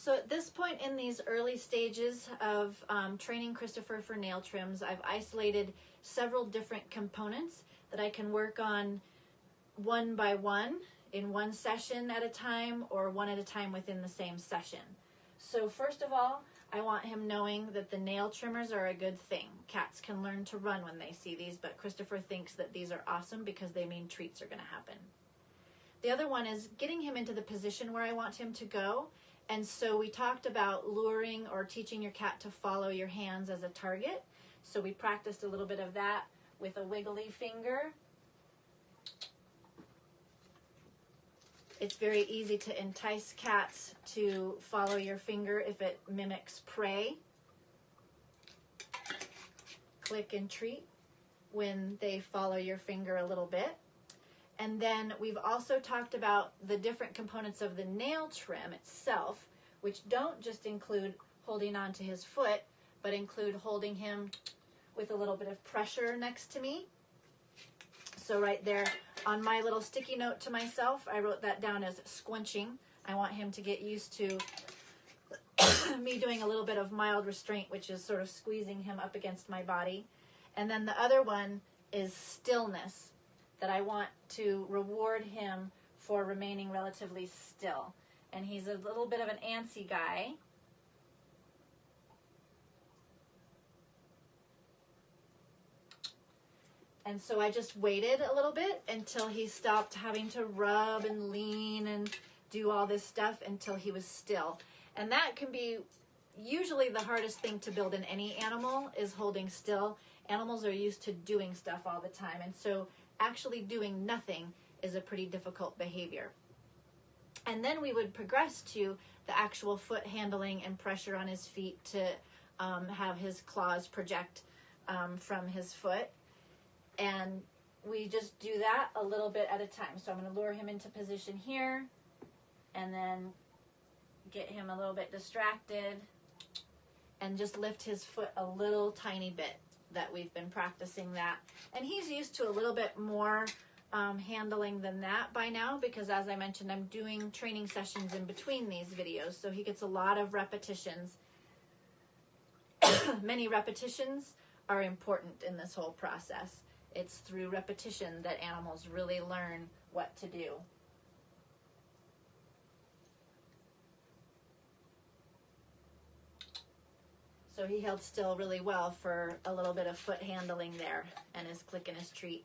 So at this point in these early stages of training Christopher for nail trims, I've isolated several different components that I can work on one by one in one session at a time or one at a time within the same session. So first of all, I want him knowing that the nail trimmers are a good thing. Cats can learn to run when they see these, but Christopher thinks that these are awesome because they mean treats are going to happen. The other one is getting him into the position where I want him to go. And so we talked about luring or teaching your cat to follow your hands as a target. So we practiced a little bit of that with a wiggly finger. It's very easy to entice cats to follow your finger if it mimics prey. Click and treat when they follow your finger a little bit. And then we've also talked about the different components of the nail trim itself, which don't just include holding onto his foot, but include holding him with a little bit of pressure next to me. So right there on my little sticky note to myself, I wrote that down as squinching. I want him to get used to me doing a little bit of mild restraint, which is sort of squeezing him up against my body. And then the other one is stillness, that I want to reward him for remaining relatively still. And he's a little bit of an antsy guy. And so I just waited a little bit until he stopped having to rub and lean and do all this stuff until he was still. And that can be usually the hardest thing to build in any animal, is holding still. Animals are used to doing stuff all the time. And so actually doing nothing is a pretty difficult behavior. And then we would progress to the actual foot handling and pressure on his feet to have his claws project from his foot. And we just do that a little bit at a time. So I'm going to lure him into position here and then get him a little bit distracted and just lift his foot a little tiny bit. That we've been practicing that. And he's used to a little bit more handling than that by now, because as I mentioned, I'm doing training sessions in between these videos, so he gets a lot of repetitions. Many repetitions are important in this whole process. It's through repetition that animals really learn what to do. So he held still really well for a little bit of foot handling there and his click and his treat.